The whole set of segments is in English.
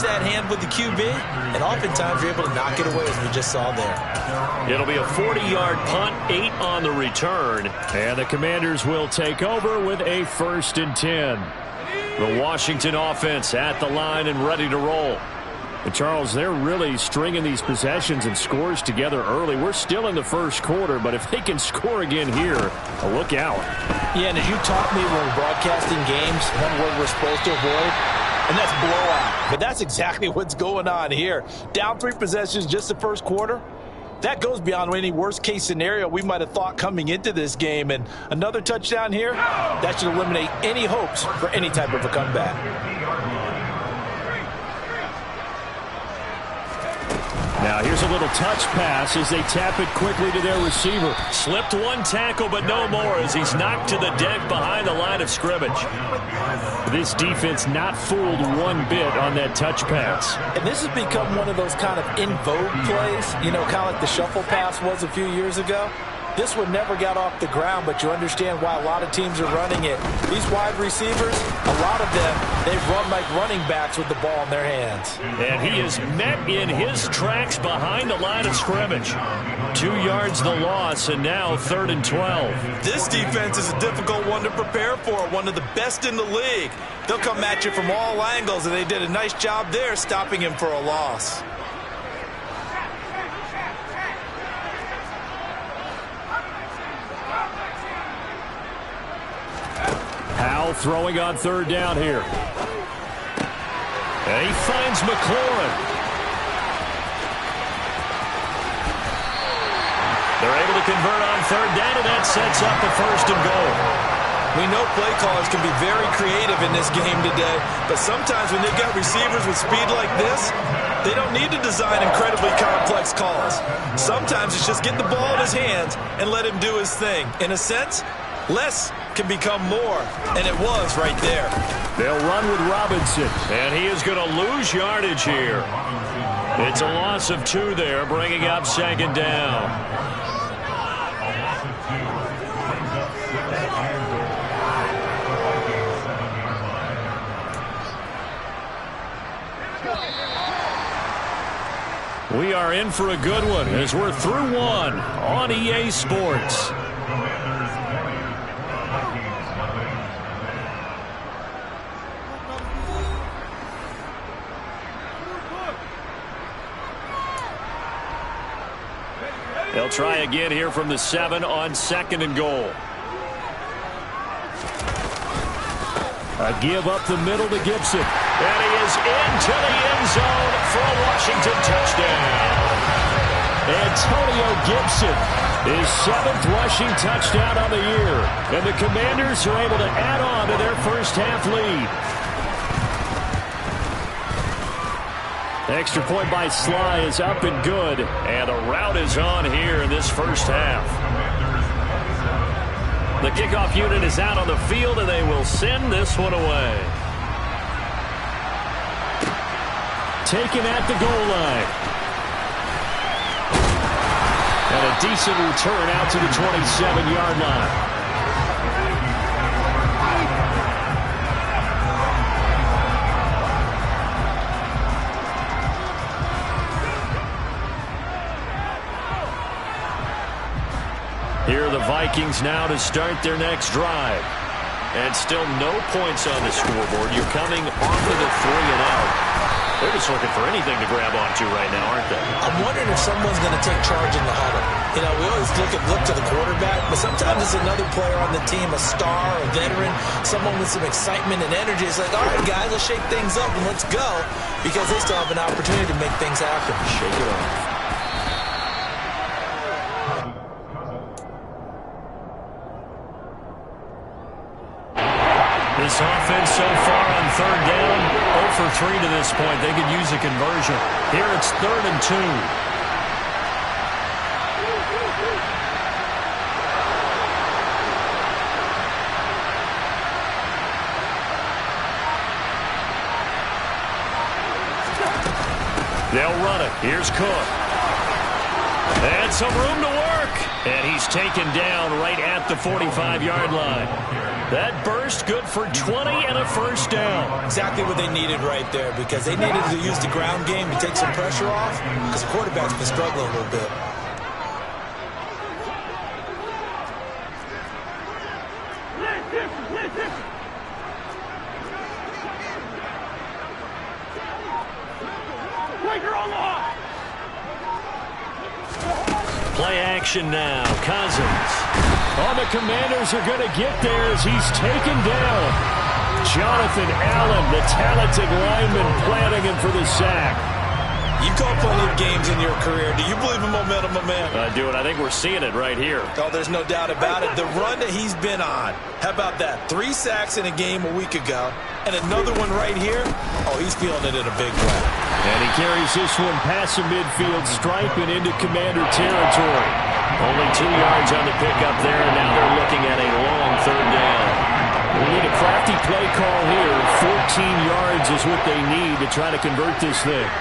that hand with the QB, and oftentimes you're able to knock it away, as we just saw there. It'll be a 40-yard punt, 8 on the return, and the Commanders will take over with a 1st and 10. The Washington offense at the line and ready to roll. And Charles, they're really stringing these possessions and scores together early. We're still in the first quarter, but if they can score again here, look out. Yeah, and as you taught me when we're broadcasting games, one word we're supposed to avoid, and that's blowout. But that's exactly what's going on here. Down 3 possessions just the first quarter. That goes beyond any worst-case scenario we might have thought coming into this game. And another touchdown here, that should eliminate any hopes for any type of a comeback. Now here's a little touch pass as they tap it quickly to their receiver. Slipped one tackle, but no more as he's knocked to the deck behind the line of scrimmage. This defense not fooled one bit on that touch pass. And this has become one of those kind of in vogue plays, you know, kind of like the shuffle pass was a few years ago. This one never got off the ground, but you understand why a lot of teams are running it. These wide receivers, a lot of them, they've run like running backs with the ball in their hands. And he is met in his tracks behind the line of scrimmage. 2 yards the loss, and now 3rd and 12. This defense is a difficult one to prepare for, one of the best in the league. They'll come at you from all angles, and they did a nice job there stopping him for a loss. Howell throwing on 3rd down here. And he finds McLaurin. They're able to convert on 3rd down, and that sets up the 1st and goal. We know play callers can be very creative in this game today, but sometimes when they've got receivers with speed like this, they don't need to design incredibly complex calls. Sometimes it's just get the ball in his hands and let him do his thing. In a sense, less can become more, and it was right there. They'll run with Robinson, and he is going to lose yardage here. It's a loss of 2 there, bringing up 2nd down. We are in for a good one as we're through 1 on EA Sports. They'll try again here from the 7 on 2nd and goal. A give up the middle to Gibson. And he is into the end zone for a Washington touchdown. Antonio Gibson, his 7th rushing touchdown on the year. And the Commanders are able to add on to their first half lead. Extra point by Sly is up and good. And the route is on here in this first half. The kickoff unit is out on the field, and they will send this one away. Taken at the goal line. And a decent return out to the 27-yard line. Here are the Vikings now to start their next drive. And still no points on the scoreboard. You're coming off of the 3 and out. They're just looking for anything to grab onto right now, aren't they? I'm wondering if someone's going to take charge in the huddle. You know, we always look to the quarterback, but sometimes it's another player on the team, a star, a veteran, someone with some excitement and energy. It's like, all right, guys, let's shake things up and let's go, because they still have an opportunity to make things happen. Shake it off. This offense so far on 3rd down, 0 for 3 to this point. They could use a conversion. Here it's 3rd and 2. They'll run it. Here's Cook. And some room to work. And he's taken down right at the 45-yard line. That burst good for 20 and a first down. Exactly what they needed right there, because they needed to use the ground game to take some pressure off, because the quarterback's been struggling a little bit. Play action now. Cousins. Oh, the Commanders are going to get there as he's taken down. Jonathan Allen, the talented lineman, planting him for the sack. You've called plenty of games in your career. Do you believe in momentum, my man? I do, and I think we're seeing it right here. Oh, there's no doubt about it. The run that he's been on. How about that? 3 sacks in a game a week ago, and another one right here. Oh, he's feeling it in a big way. And he carries this one past the midfield stripe and into Commander territory. Only 2 yards on the pickup there, and now they're looking at a long third down. We need a crafty play call here. 14 yards is what they need to try to convert this thing.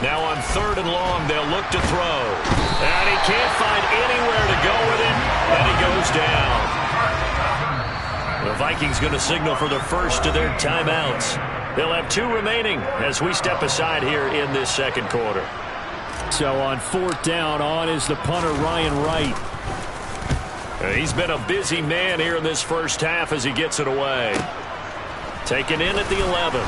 Now on 3rd and long, they'll look to throw. And he can't find anywhere to go with it, and he goes down. The Vikings going to signal for the first of their timeouts. They'll have 2 remaining as we step aside here in this second quarter. So on 4th down, on is the punter, Ryan Wright. He's been a busy man here in this first half as he gets it away. Taken in at the 11.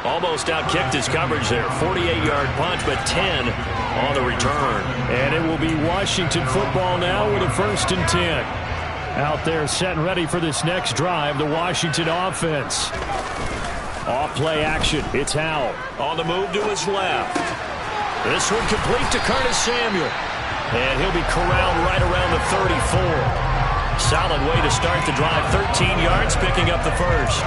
Almost outkicked his coverage there. 48-yard punt, but 10 on the return. And it will be Washington football now with a 1st and 10. Out there set and ready for this next drive, the Washington offense. Off play action. It's Howell. On the move to his left. This one complete to Curtis Samuel. And he'll be corralled right around the 34. Solid way to start the drive. 13 yards, picking up the first.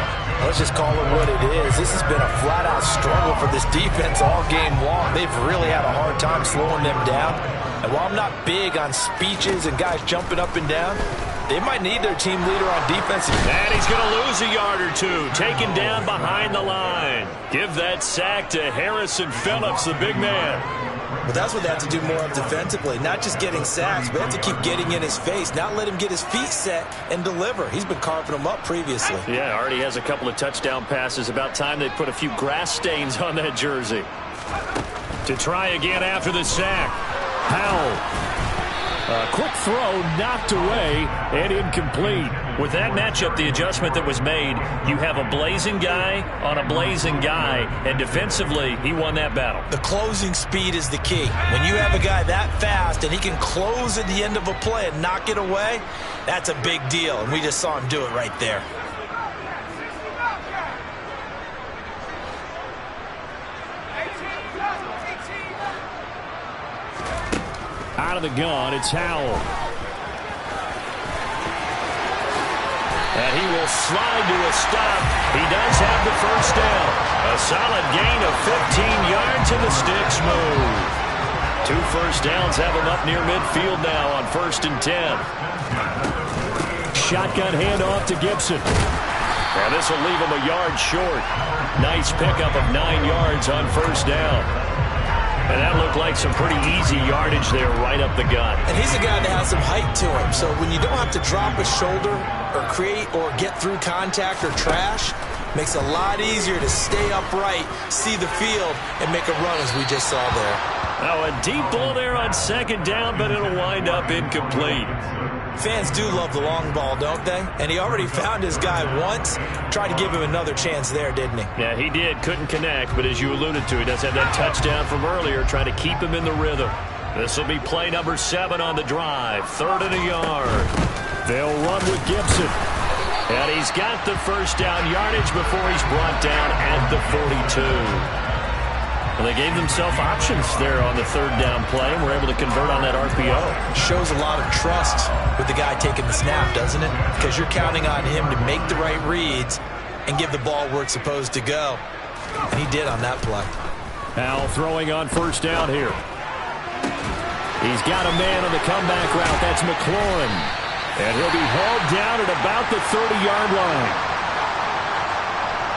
Let's just call it what it is. This has been a flat-out struggle for this defense all game long. They've really had a hard time slowing them down. And while I'm not big on speeches and guys jumping up and down, they might need their team leader on defense. And he's going to lose a yard or 2. Taken down behind the line. Give that sack to Harrison Phillips, the big man. But that's what they have to do more of defensively. Not just getting sacks, but they have to keep getting in his face. Not let him get his feet set and deliver. He's been carving them up previously. Yeah, already has a couple of touchdown passes. About time they put a few grass stains on that jersey. To try again after the sack. Howell. A quick throw knocked away and incomplete. With that matchup, the adjustment that was made, you have a blazing guy on a blazing guy, and defensively, he won that battle. The closing speed is the key. When you have a guy that fast and he can close at the end of a play and knock it away, that's a big deal, and we just saw him do it right there. Out of the gun, it's Howell. And he will slide to a stop. He does have the first down. A solid gain of 15 yards and the sticks move. 2 first downs have him up near midfield now on 1st and 10. Shotgun handoff to Gibson. And this will leave him a yard short. Nice pickup of 9 yards on 1st down. And that looked like some pretty easy yardage there right up the gut. And he's a guy that has some height to him. So when you don't have to drop a shoulder or create or get through contact or trash, makes it a lot easier to stay upright, see the field, and make a run as we just saw there. Now a deep ball there on 2nd down, but it'll wind up incomplete. Fans do love the long ball, don't they? And he already found his guy once. Tried to give him another chance there, didn't he? Yeah, he did. Couldn't connect, but as you alluded to, he does have that touchdown from earlier, trying to keep him in the rhythm. This will be play number 7 on the drive. 3rd and a yard. They'll run with Gibson. And he's got the first down yardage before he's brought down at the 42. And they gave themselves options there on the 3rd down play and were able to convert on that RPO. Shows a lot of trust with the guy taking the snap, doesn't it? Because you're counting on him to make the right reads and give the ball where it's supposed to go. And he did on that play. Now throwing on 1st down here. He's got a man on the comeback route. That's McLaurin. And he'll be held down at about the 30-yard line.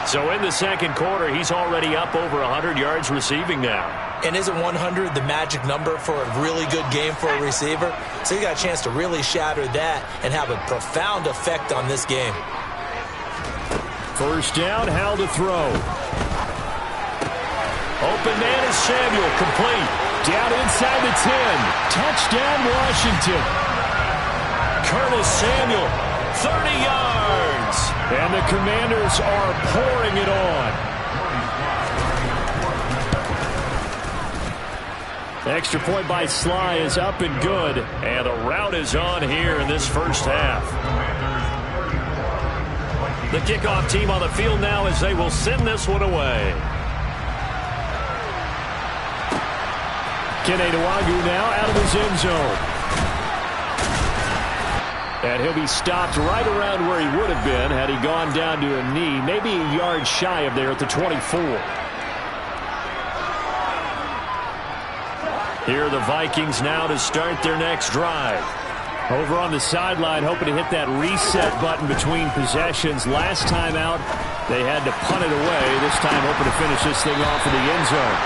So in the second quarter, he's already up over 100 yards receiving now. And isn't 100 the magic number for a really good game for a receiver? So he got a chance to really shatter that and have a profound effect on this game. First down, Howell to throw. Open man is Samuel, complete. Down inside the 10. Touchdown, Washington. Curtis Samuel, 30 yards. And the Commanders are pouring it on. Extra point by Sly is up and good. And the route is on here in this first half. The kickoff team on the field now as they will send this one away. Kene Nwangwu now out of his end zone. And he'll be stopped right around where he would have been had he gone down to a knee, maybe a yard shy of there at the 24. Here are the Vikings now to start their next drive. Over on the sideline, hoping to hit that reset button between possessions. Last time out, they had to punt it away. This time hoping to finish this thing off in the end zone.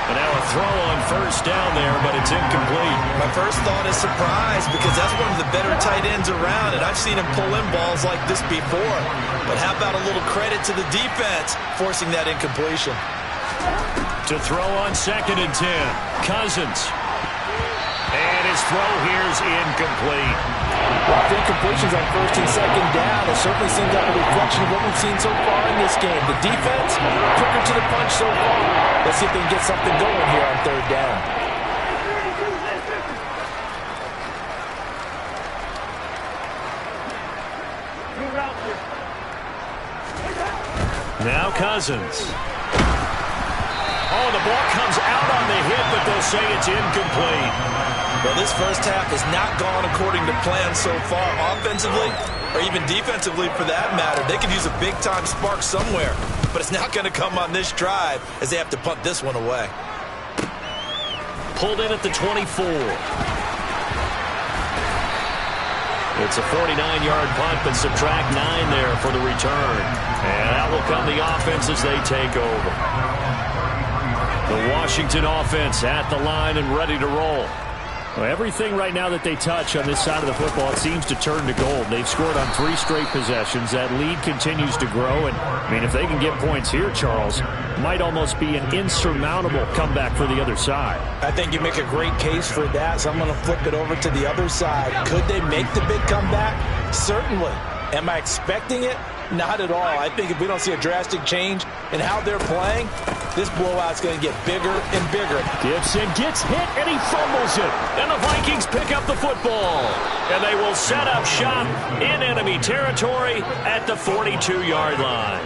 And now a throw on first down there, but it's incomplete. My first thought is surprise because that's one of the better tight ends around, and I've seen him pull in balls like this before. But how about a little credit to the defense forcing that incompletion? To throw on 2nd and 10, Cousins. And his throw here is incomplete. Well, the incompletions on 1st and 2nd down, it certainly seems like a reflection of what we've seen so far in this game. The defense, quicker to the punch so far. Let's see if they can get something going here on 3rd down. Now Cousins. Oh, the ball comes out on the hit, but they'll say it's incomplete. Well, this first half has not gone according to plan so far, offensively or even defensively for that matter. They could use a big-time spark somewhere, but it's not going to come on this drive as they have to punt this one away. Pulled in at the 24. It's a 49-yard punt, but subtract 9 there for the return. And out will come the offense as they take over. The Washington offense at the line and ready to roll. Well, everything right now that they touch on this side of the football, it seems to turn to gold. They've scored on 3 straight possessions. That lead continues to grow. And, I mean, if they can get points here, Charles, might almost be an insurmountable comeback for the other side. I think you make a great case for that, so I'm going to flip it over to the other side. Could they make the big comeback? Certainly. Am I expecting it? Not at all. I think if we don't see a drastic change in how they're playing, this blowout's going to get bigger and bigger. Gibson gets hit, and he fumbles it. And the Vikings pick up the football. And they will set up shop in enemy territory at the 42-yard line.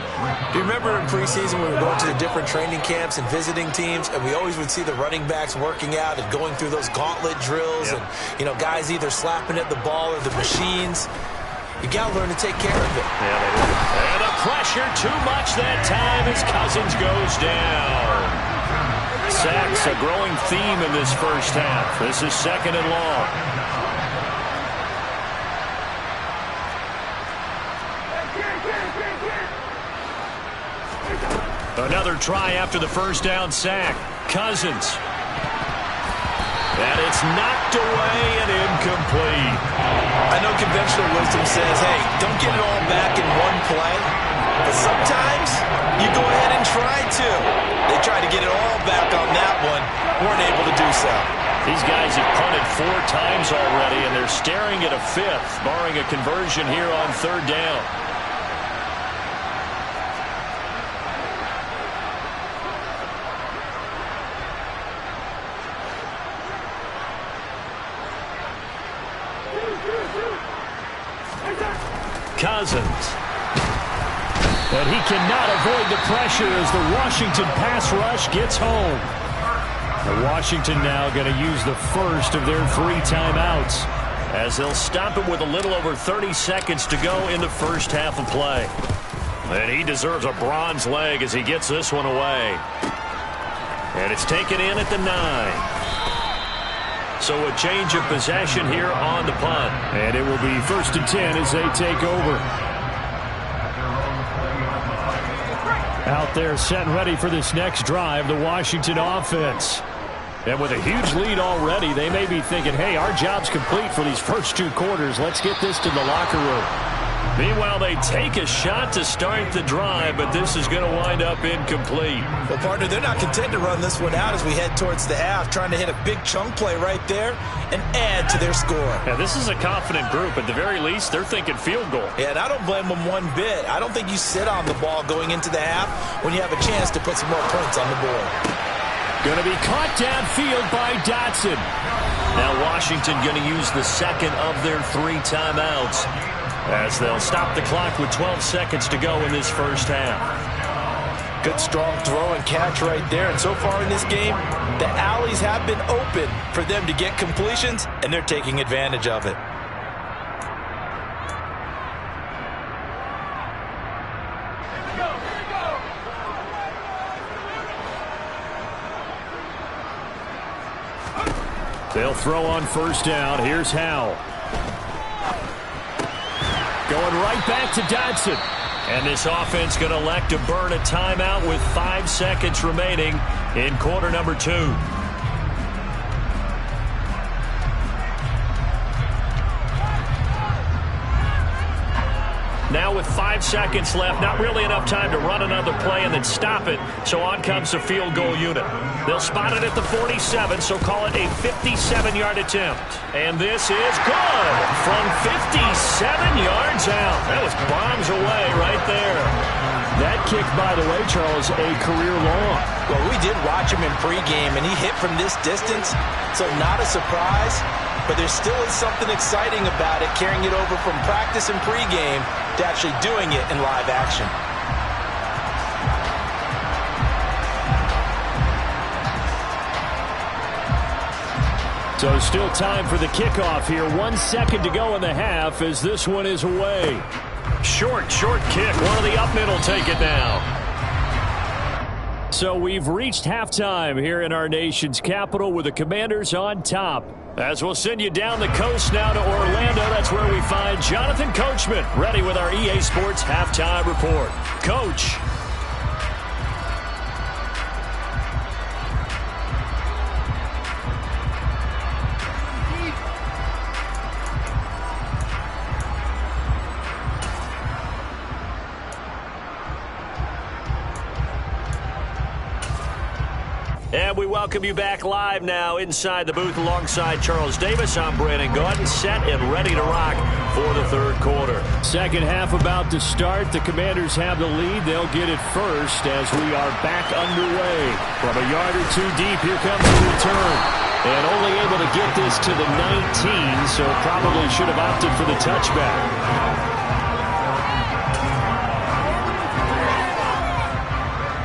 Do you remember in preseason when we were going to the different training camps and visiting teams, and we always would see the running backs working out and going through those gauntlet drills, and, you know, guys either slapping at the ball or the machines. You got to learn to take care of it. Yeah, they do. And the pressure too much that time as Cousins goes down. Sacks a growing theme in this first half. This is 2nd and long. Another try after the first down sack. Cousins. And it's knocked away and incomplete. I know conventional wisdom says, hey, don't get it all back in one play. But sometimes you go ahead and try to. They tried to get it all back on that one. Weren't able to do so. These guys have punted 4 times already, and they're staring at a 5th, barring a conversion here on 3rd down. Cousins. But he cannot avoid the pressure as the Washington pass rush gets home. The Washington now going to use the first of their 3 timeouts as they'll stop it with a little over 30 seconds to go in the first half of play. And he deserves a bronze leg as he gets this one away. And it's taken in at the 9. So a change of possession here on the punt. And it will be 1st and 10 as they take over. Out there set and ready for this next drive, the Washington offense. And with a huge lead already, they may be thinking, hey, our job's complete for these first 2 quarters. Let's get this to the locker room. Meanwhile, they take a shot to start the drive, but this is going to wind up incomplete. Well, partner, they're not content to run this one out as we head towards the half, trying to hit a big chunk play right there and add to their score. Yeah, this is a confident group. At the very least, they're thinking field goal. Yeah, and I don't blame them one bit. I don't think you sit on the ball going into the half when you have a chance to put some more points on the board. Going to be caught downfield by Dotson. Now Washington going to use the second of their 3 timeouts as they'll stop the clock with 12 seconds to go in this first half. Good strong throw and catch right there. And so far in this game, the alleys have been open for them to get completions, and they're taking advantage of it. They'll throw on first down. Here's Howell. Going right back to Dotson. And this offense going to elect to burn a timeout with 5 seconds remaining in quarter number 2. Now with 5 seconds left, not really enough time to run another play and then stop it, so on comes the field goal unit. They'll spot it at the 47, so call it a 57-yard attempt. And this is good from 57 yards out. That was bombs away right there. That kick, by the way, Charles, a career long. Well, we did watch him in pregame, and he hit from this distance, so not a surprise. But there still is something exciting about it, carrying it over from practice and pregame to actually doing it in live action. So still time for the kickoff here. 1 second to go in the half as this one is away. Short kick. One of the up mid will take it now. So we've reached halftime here in our nation's capital with the Commanders on top. As we'll send you down the coast now to Orlando, that's where we find Jonathan Coachman ready with our EA Sports Halftime Report. Coach. And we welcome you back live now inside the booth alongside Charles Davis. I'm Brandon Gaudin, set and ready to rock for the third quarter. Second half about to start. The Commanders have the lead. They'll get it first as we are back underway. From a yard or 2 deep, here comes the return. And only able to get this to the 19, so probably should have opted for the touchback.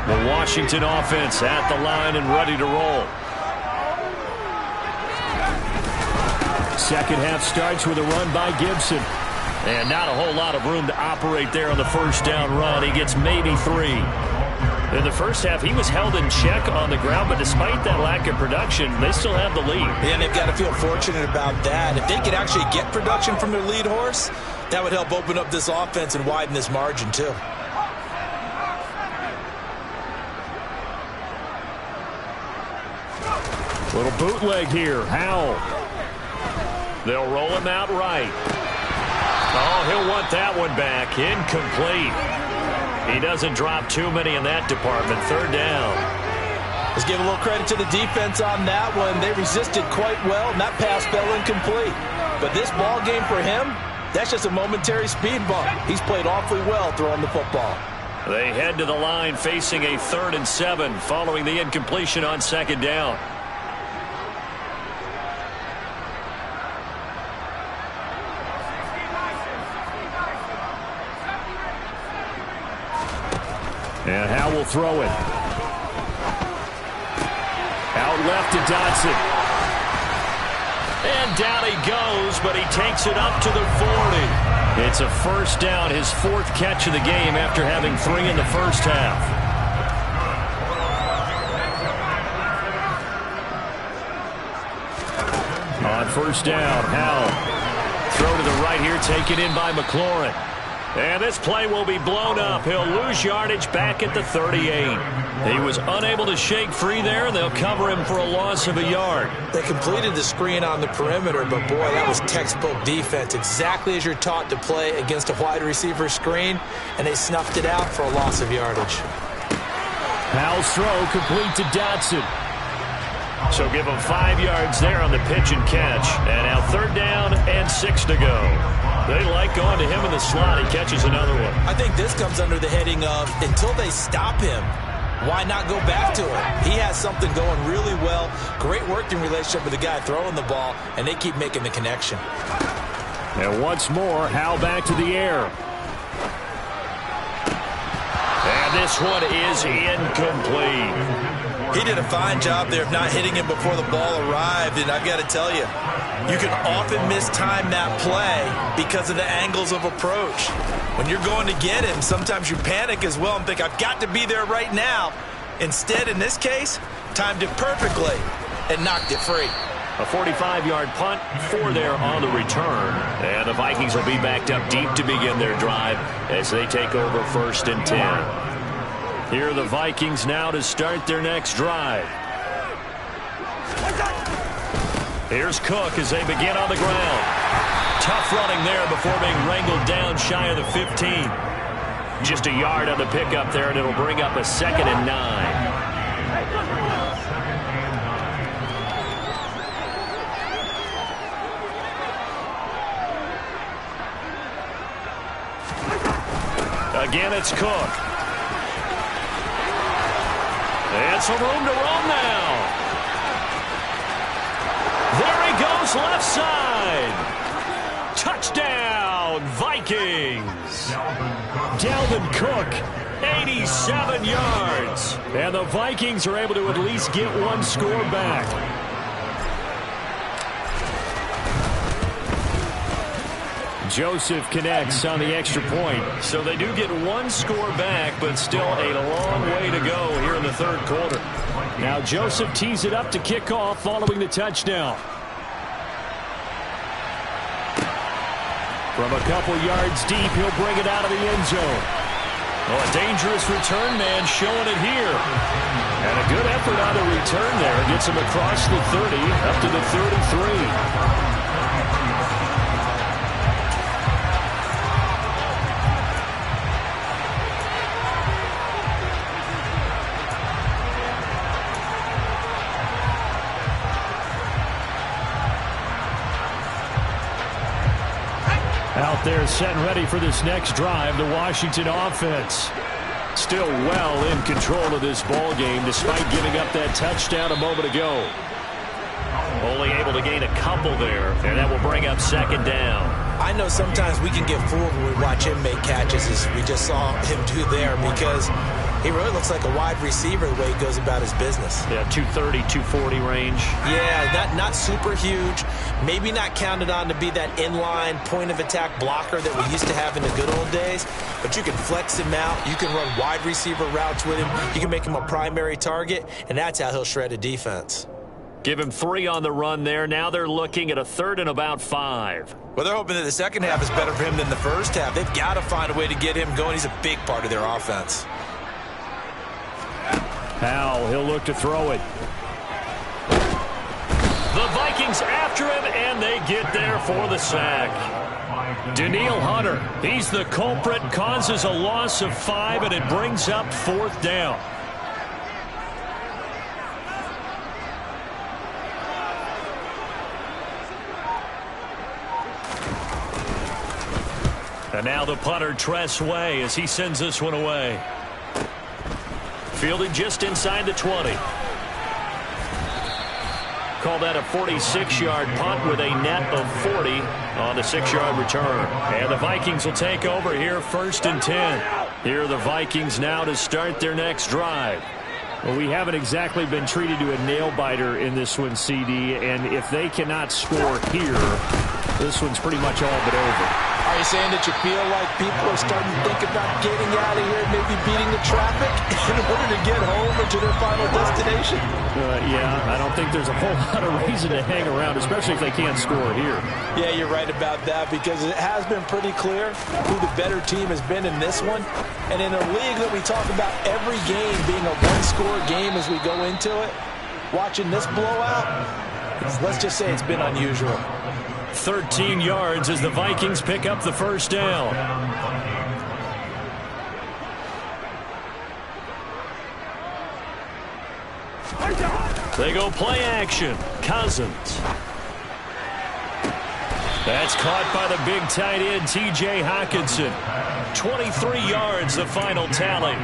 The Washington offense at the line and ready to roll. Second half starts with a run by Gibson. And not a whole lot of room to operate there on the first down run. He gets maybe 3. In the first half, he was held in check on the ground, but despite that lack of production, they still have the lead. Yeah, and they've got to feel fortunate about that. If they could actually get production from their lead horse, that would help open up this offense and widen this margin too. Little bootleg here. Howell. They'll roll him out right. Oh, he'll want that one back. Incomplete. He doesn't drop too many in that department. Third down. Let's give a little credit to the defense on that one. They resisted quite well, and that pass fell incomplete. But this ball game for him, that's just a momentary speed bump. He's played awfully well throwing the football. They head to the line facing a 3rd and 7 following the incompletion on second down. And Howell will throw it. Out left to Dotson. And down he goes, but he takes it up to the 40. It's a first down, his 4th catch of the game after having 3 in the first half. On first down, Howell. Throw to the right here, taken in by McLaurin. And this play will be blown up. He'll lose yardage back at the 38. He was unable to shake free there, and they'll cover him for a loss of a yard. They completed the screen on the perimeter, but boy, that was textbook defense. Exactly as you're taught to play against a wide receiver screen, and they snuffed it out for a loss of yardage. Powell's throw complete to Dotson. So give him 5 yards there on the pitch and catch. And now 3rd down and 6 to go. They like going to him in the slot. He catches another one. I think this comes under the heading of until they stop him, why not go back to him? He has something going really well. Great working relationship with the guy throwing the ball, and they keep making the connection. And once more, Howell back to the air. And this one is incomplete. He did a fine job there of not hitting him before the ball arrived, and I've got to tell you, you can often mistime that play because of the angles of approach. When you're going to get him, sometimes you panic as well and think, I've got to be there right now. Instead, in this case, timed it perfectly and knocked it free. A 45-yard punt, 4 there on the return. And the Vikings will be backed up deep to begin their drive as they take over 1st and 10. Here are the Vikings now to start their next drive. Here's Cook as they begin on the ground. Tough running there before being wrangled down shy of the 15. Just a yard on the pickup there, and it'll bring up a 2nd and 9. Again, it's Cook. And some room to run now. There he goes, left side. Touchdown, Vikings. Dalvin Cook, 87 yards. And the Vikings are able to at least get one score back. Joseph connects on the extra point. So they do get one score back, but still a long way to go here in the 3rd quarter. Now Joseph tees it up to kick off following the touchdown. From a couple yards deep, he'll bring it out of the end zone. Well, a dangerous return man showing it here. And a good effort on the return there. Gets him across the 30, up to the 33. Out there set and ready for this next drive, the Washington offense. Still well in control of this ball game despite giving up that touchdown a moment ago. Only able to gain a couple there, and that will bring up 2nd down. I know sometimes we can get fooled when we watch him make catches, as we just saw him do there, because he really looks like a wide receiver the way he goes about his business. Yeah, 230, 240 range. Yeah, not super huge. Maybe not counted on to be that inline point-of-attack blocker that we used to have in the good old days. But you can flex him out. You can run wide receiver routes with him. You can make him a primary target, and that's how he'll shred a defense. Give him 3 on the run there. Now they're looking at a 3rd and about 5. Well, they're hoping that the second half is better for him than the first half. They've got to find a way to get him going. He's a big part of their offense. Howell, he'll look to throw it. The Vikings after him, and they get there for the sack. Daniil Hunter, he's the culprit, causes a loss of 5, and it brings up 4th down. And now the punter, Tress Way, as he sends this one away. Fielded just inside the 20. Call that a 46-yard punt with a net of 40 on the 6-yard return. And the Vikings will take over here 1st and 10. Here are the Vikings now to start their next drive. Well, we haven't exactly been treated to a nail-biter in this one, CD, and if they cannot score here, this one's pretty much all but over. Are you saying that you feel like people are starting to think about getting out of here, maybe beating the traffic in order to get home or to their final destination? Yeah, I don't think there's a whole lot of reason to hang around, especially if they can't score here. Yeah, you're right about that, because it has been pretty clear who the better team has been in this one. And in a league that we talk about every game being a one-score game as we go into it, watching this blowout, let's just say it's been unusual. 13 yards as the Vikings pick up the first down. They go play action. Cousins. That's caught by the big tight end, T.J. Hockenson. 23 yards, the final tally.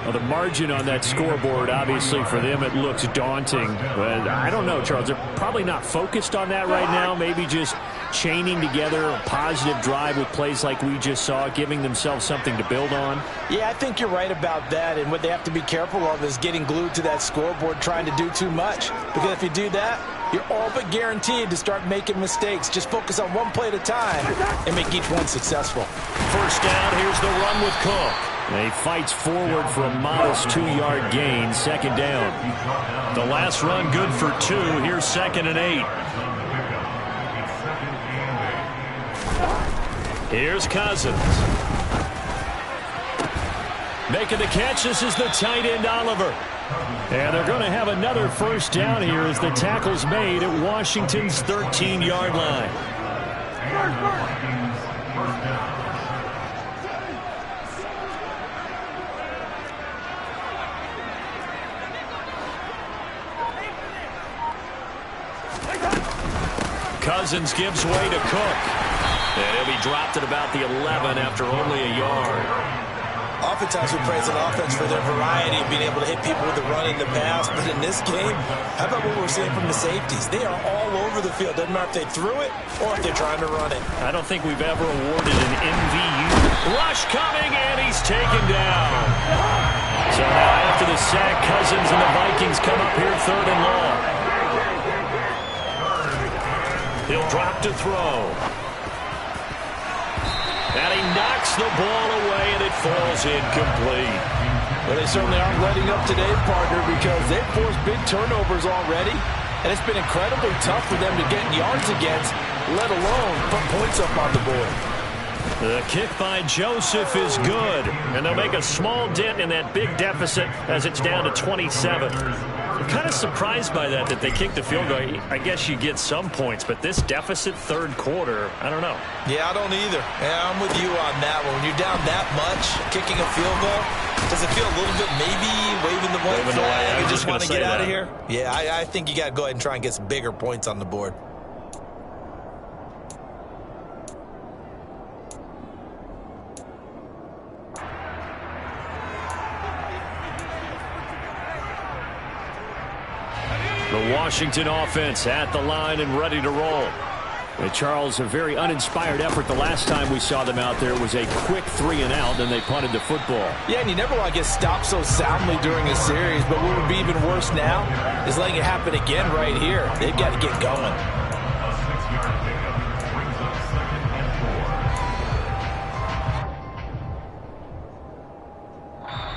Well, the margin on that scoreboard, obviously, for them, it looks daunting. But I don't know, Charles. They're probably not focused on that right now. Maybe just chaining together a positive drive with plays like we just saw, giving themselves something to build on. Yeah, I think you're right about that. And what they have to be careful of is getting glued to that scoreboard, trying to do too much. Because if you do that, you're all but guaranteed to start making mistakes. Just focus on one play at a time and make each one successful. First down, here's the run with Cook. And he fights forward for a modest 2-yard gain. Second down. The last run good for 2. Here's 2nd and 8. Here's Cousins. Making the catch. This is the tight end, Oliver. And they're going to have another first down here as the tackle's made at Washington's 13-yard line. Cousins gives way to Cook. And he'll be dropped at about the 11 after only a yard. Oftentimes we praise an offense for their variety of being able to hit people with the run in the pass. But in this game, how about what we're seeing from the safeties? They are all over the field. Doesn't matter if they threw it or if they're trying to run it. I don't think we've ever awarded an MVU. Rush coming, and he's taken down. So now after the sack, Cousins and the Vikings come up here 3rd and long. He'll drop to throw. And he knocks the ball away, and it falls incomplete. Well, they certainly aren't letting up today, partner, because they've forced big turnovers already. And it's been incredibly tough for them to get yards against, let alone put points up on the board. The kick by Joseph is good. And they'll make a small dent in that big deficit as it's down to 27. I'm kind of surprised by that they kicked the field goal. I guess you get some points, but this deficit 3rd quarter, I don't know. Yeah, I don't either. Yeah, I'm with you on that one. When you're down that much, kicking a field goal, does it feel a little bit maybe waving the white flag and just want to get out of here? Yeah, I think you got to go ahead and try and get some bigger points on the board. The Washington offense at the line and ready to roll. And Charles, a very uninspired effort the last time we saw them out there. It was a quick 3-and-out, and they punted the football. Yeah, and you never want to get stopped so soundly during a series, but what would be even worse now is letting it happen again right here. They've got to get going.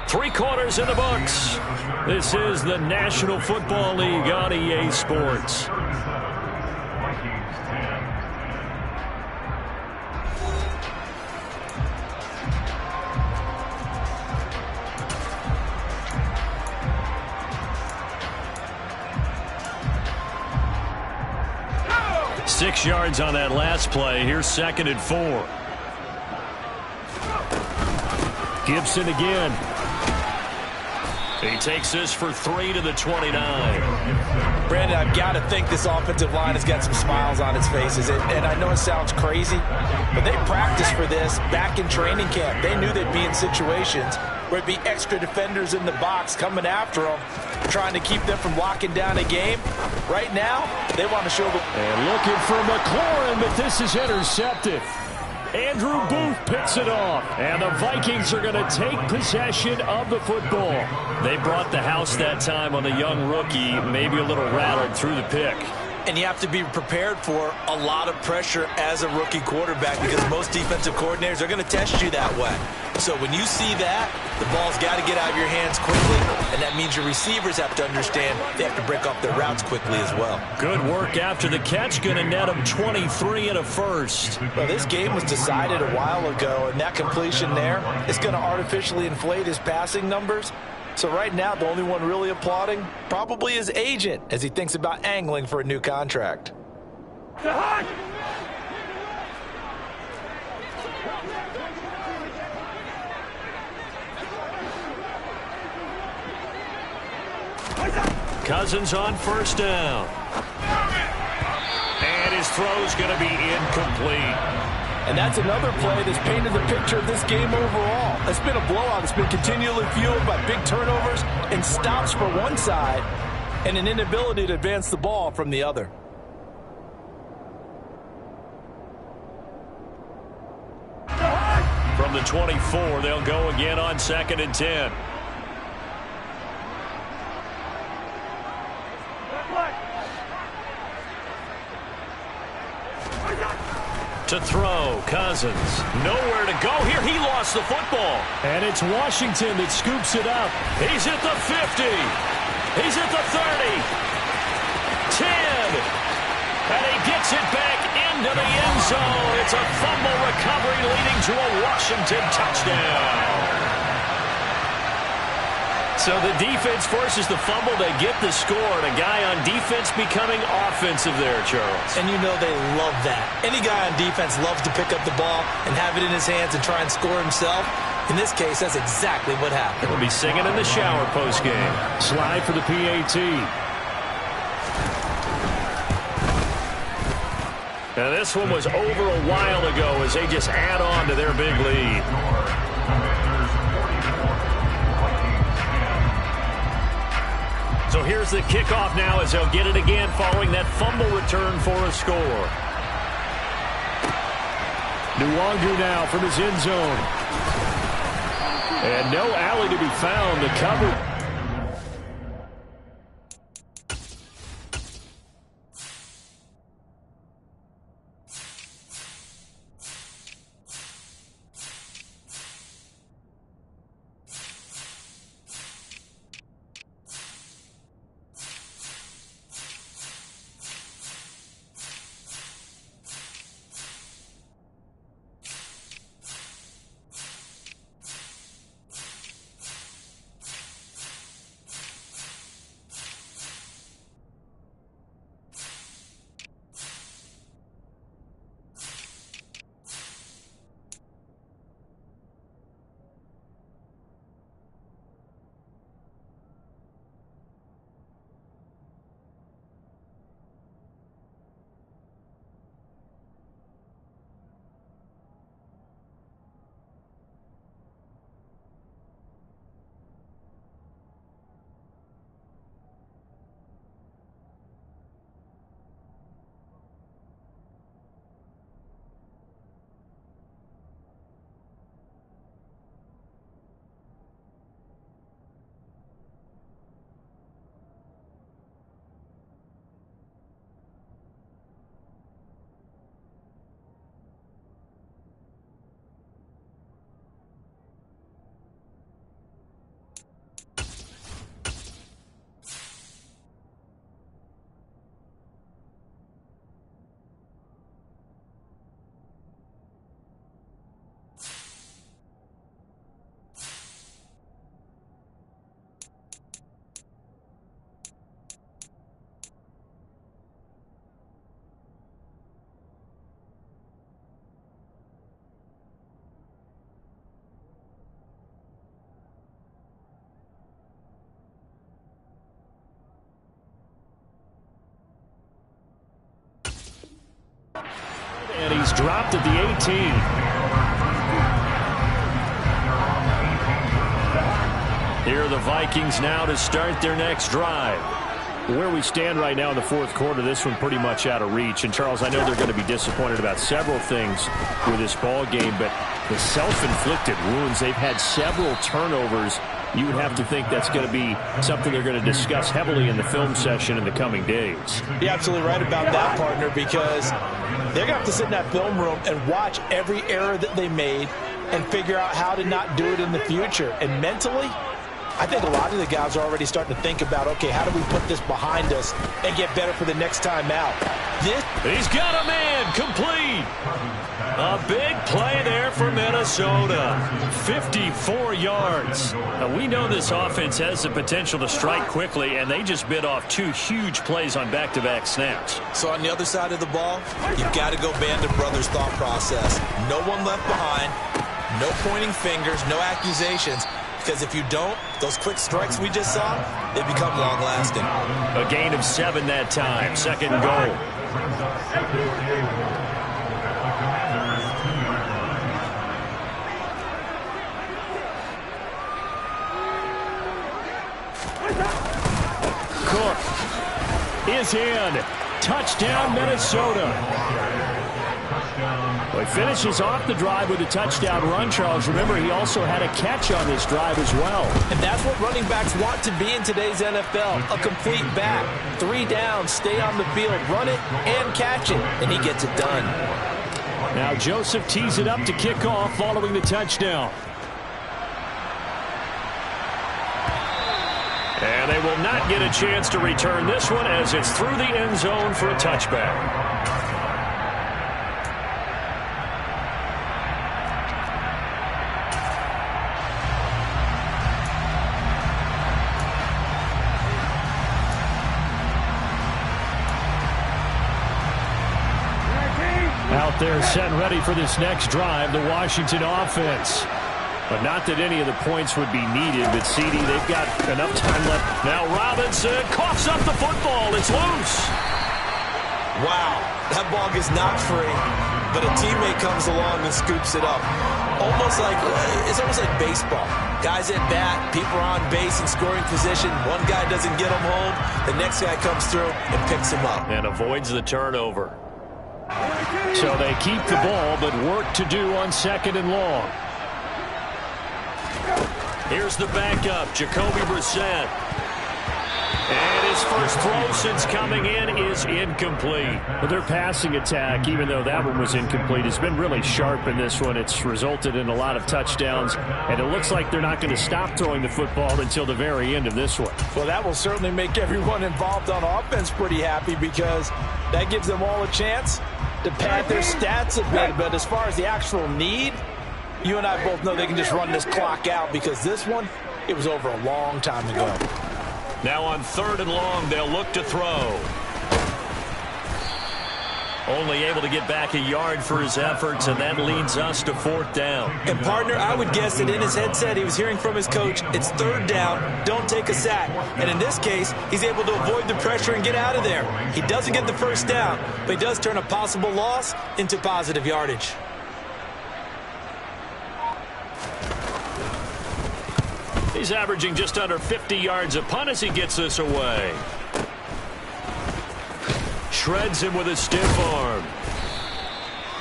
Three quarters in the books. This is the National Football League on EA Sports. Six yards on that last play. Here's 2nd and 4. Gibson again. He takes this for 3 to the 29. Brandon, I've got to think this offensive line has got some smiles on its faces. And I know it sounds crazy, but they practiced for this back in training camp. They knew they'd be in situations where it'd be extra defenders in the box coming after them, trying to keep them from locking down a game. Right now, they want to show the... And looking for McLaurin, but this is intercepted. Andrew Booth picks it off, and the Vikings are going to take possession of the football. They brought the house that time on the young rookie, maybe a little rattled through the pick. And you have to be prepared for a lot of pressure as a rookie quarterback because most defensive coordinators are going to test you that way. So when you see that, the ball's got to get out of your hands quickly, and that means your receivers have to understand they have to break off their routes quickly as well. Good work after the catch, going to net him 23 and a first. Well, this game was decided a while ago, and that completion there is going to artificially inflate his passing numbers. So right now, the only one really applauding probably his agent as he thinks about angling for a new contract. Cousins on first down. And his throw's going to be incomplete. And that's another play that's painted the picture of this game overall. It's been a blowout. It's been continually fueled by big turnovers and stops for one side and an inability to advance the ball from the other. From the 24, they'll go again on 2nd and 10. To throw, Cousins. Nowhere to go here. He lost the football. And it's Washington that scoops it up. He's at the 50. He's at the 30. 10. And he gets it back into the end zone. It's a fumble recovery leading to a Washington touchdown. So the defense forces the fumble. They get the score, and a guy on defense becoming offensive there, Charles. And you know they love that. Any guy on defense loves to pick up the ball and have it in his hands and try and score himself. In this case, that's exactly what happened. He'll be singing in the shower postgame. Slide for the PAT. Now this one was over a while ago as they just add on to their big lead. So here's the kickoff now as they'll get it again following that fumble return for a score. Nwangu now from his end zone. And no alley to be found. The cover. And he's dropped at the 18. Here are the Vikings now to start their next drive. Where we stand right now in the fourth quarter, this one pretty much out of reach. And, Charles, I know they're going to be disappointed about several things with this ball game, but the self-inflicted wounds, they've had several turnovers you would have to think that's going to be something they're going to discuss heavily in the film session in the coming days. You're absolutely right about that, partner, because they're going to have to sit in that film room and watch every error that they made and figure out how to not do it in the future. And mentally, I think a lot of the guys are already starting to think about, okay, how do we put this behind us and get better for the next time out? He's got a man, complete. A big play there for Minnesota. 54 yards. Now, we know this offense has the potential to strike quickly, and they just bit off 2 huge plays on back-to-back snaps. So on the other side of the ball, you've got to go Band of Brothers thought process. No one left behind, no pointing fingers, no accusations. Because if you don't, those quick strikes we just saw, they become long-lasting. A gain of 7 that time. Second and goal. Cook is in. Touchdown, Minnesota. Well, he finishes off the drive with a touchdown run, Charles. Remember, he also had a catch on this drive as well. And that's what running backs want to be in today's NFL, a complete back. 3 downs, stay on the field, run it, and catch it, and he gets it done. Now Joseph tees it up to kick off following the touchdown. And they will not get a chance to return this one as it's through the end zone for a touchback. Out there set and ready for this next drive, the Washington offense. But not that any of the points would be needed, but CD, they've got enough time left. Now Robinson coughs up the football. It's loose. Wow, that ball gets knocked free, but a teammate comes along and scoops it up. It's almost like baseball. Guys at bat, people are on base in scoring position. One guy doesn't get him home. The next guy comes through and picks him up. And avoids the turnover. So they keep the ball, but work to do on 2nd and long. Here's the backup, Jacoby Brissett. And his first throw since coming in is incomplete. But their passing attack, even though that one was incomplete, has been really sharp in this one. It's resulted in a lot of touchdowns, and it looks like they're not going to stop throwing the football until the very end of this one. Well, that will certainly make everyone involved on offense pretty happy because that gives them all a chance to pad their stats a bit. But as far as the actual need, you and I both know they can just run this clock out because this one, it was over a long time ago. Now on 3rd and long, they'll look to throw. Only able to get back a yard for his efforts, and that leads us to 4th down. And, partner, I would guess that in his headset he was hearing from his coach, it's 3rd down, don't take a sack. And in this case, he's able to avoid the pressure and get out of there. He doesn't get the first down, but he does turn a possible loss into positive yardage. He's averaging just under 50 yards a punt as he gets this away. Shreds him with a stiff arm.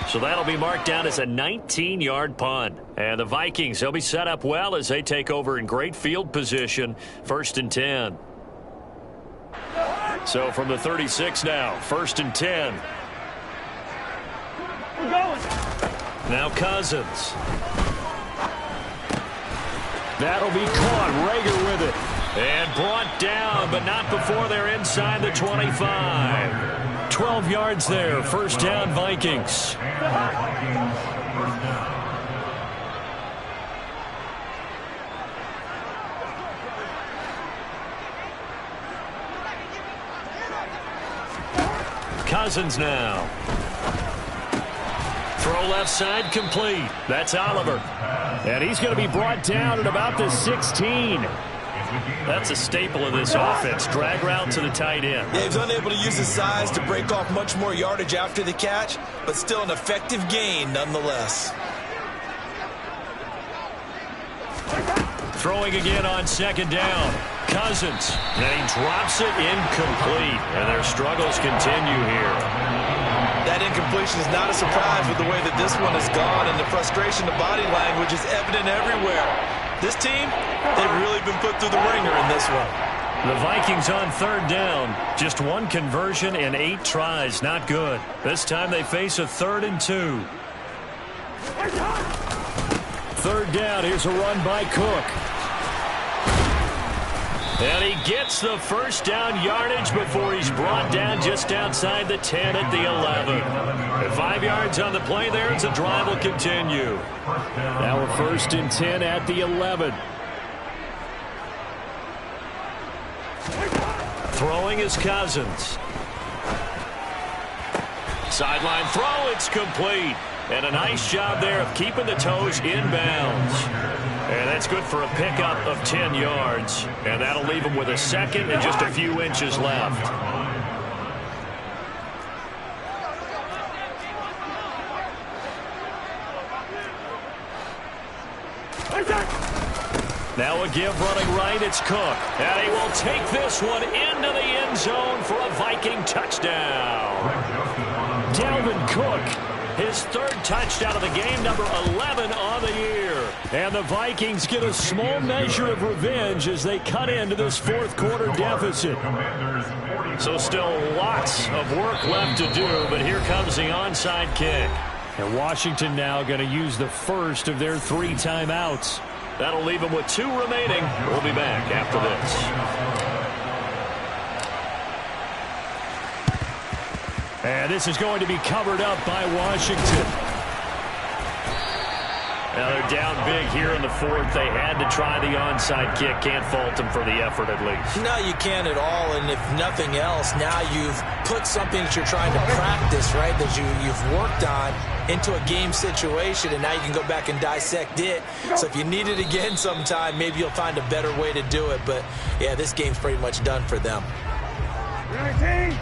So that'll be marked down as a 19-yard punt. And the Vikings, they'll be set up well as they take over in great field position. 1st and 10. So from the 36 now, 1st and 10. Now Cousins. That'll be caught. Rager with it. And brought down, but not before they're inside the 25. 12 yards there. 1st down, Vikings. Cousins now. Throw left side complete. That's Oliver. And he's going to be brought down at about the 16. That's a staple of this offense. Drag route to the tight end. Yeah, he's unable to use his size to break off much more yardage after the catch, but still an effective gain nonetheless. Throwing again on 2nd down. Cousins. And he drops it incomplete. And their struggles continue here. That incompletion is not a surprise with the way that this one has gone, and the frustration, the body language is evident everywhere. This team, they've really been put through the ringer in this one. The Vikings on third down. Just one conversion in 8 tries. Not good. This time they face a 3rd and 2. Third down. Here's a run by Cook. And he gets the first down yardage before he's brought down just outside the 10 at the 11. And 5 yards on the play there as the drive will continue. Now we're 1st and 10 at the 11. Throwing is Cousins. Sideline throw, it's complete. And a nice job there of keeping the toes inbounds. And that's good for a pickup of 10 yards. And that'll leave him with a 2nd and just a few inches left. Now a give running right, it's Cook. And he will take this one into the end zone for a Viking touchdown. Dalvin Cook, his 3rd touchdown of the game, number 11 on the year. And the Vikings get a small measure of revenge as they cut into this 4th quarter deficit. So still lots of work left to do, but here comes the onside kick. And Washington now going to use the first of their 3 timeouts. That'll leave them with 2 remaining. We'll be back after this. And this is going to be covered up by Washington. Now they're down big here in the 4th. They had to try the onside kick. Can't fault them for the effort at least. No, you can't at all. And if nothing else, now you've put something that you're trying to practice, right, that you've worked on into a game situation, and now you can go back and dissect it. So if you need it again sometime, maybe you'll find a better way to do it. But, yeah, this game's pretty much done for them. Okay.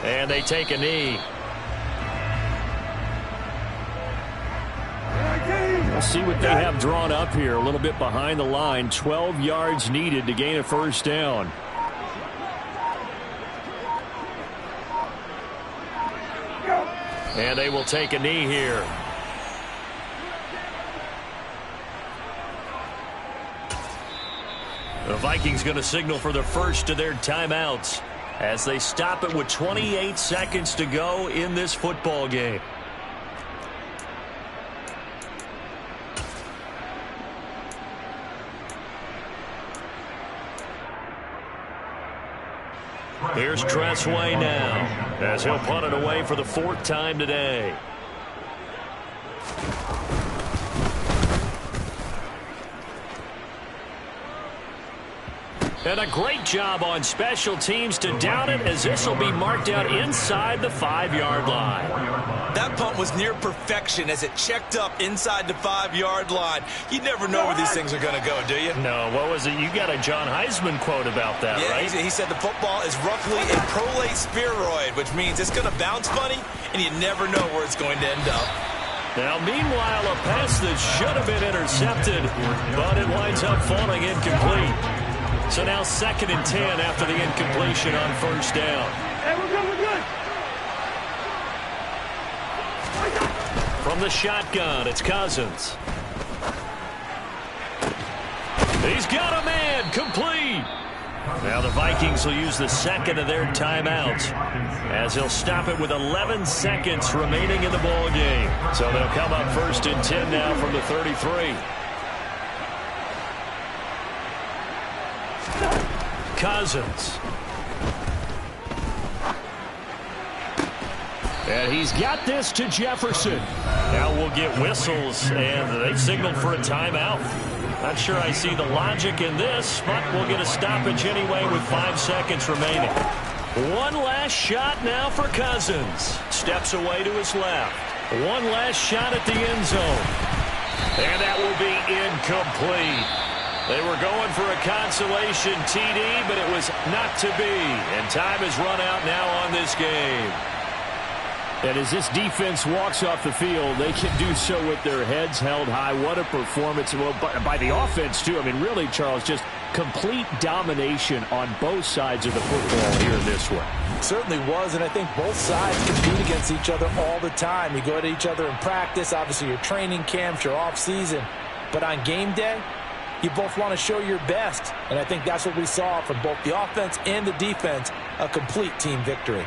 And they take a knee. We'll see what they have drawn up here. A little bit behind the line. 12 yards needed to gain a 1st down. And they will take a knee here. The Vikings going to signal for the first of their timeouts as they stop it with 28 seconds to go in this football game. Here's Tressway now as he'll punt it away for the 4th time today. And a great job on special teams to down it, as this will be marked out inside the 5-yard line. That punt was near perfection as it checked up inside the 5-yard line. You never know where these things are going to go, do you? No, what was it? You got a John Heisman quote about that, right? He said the football is roughly a prolate spheroid, which means it's going to bounce funny, and you never know where it's going to end up. Now, meanwhile, a pass that should have been intercepted, but it winds up falling incomplete. So now 2nd and 10 after the incompletion on 1st down. Hey, we're good. From the shotgun, it's Cousins. He's got a man, complete. Now the Vikings will use the 2nd of their timeouts as he'll stop it with 11 seconds remaining in the ball game. So they'll come up 1st and 10 now from the 33. Cousins. And he's got this to Jefferson. Now we'll get whistles, and they've signaled for a timeout. Not sure I see the logic in this, but we'll get a stoppage anyway with 5 seconds remaining. One last shot now for Cousins. Steps away to his left. One last shot at the end zone. And that will be incomplete. They were going for a consolation TD, but it was not to be. And time has run out now on this game. And as this defense walks off the field, they can do so with their heads held high. What a performance. Well, by the offense, too. I mean, really, Charles, just complete domination on both sides of the football here in this one. Certainly was, and I think both sides compete against each other all the time. You go at each other in practice, obviously your training camps, your off-season. But on game day, you both want to show your best. And I think that's what we saw from both the offense and the defense, a complete team victory.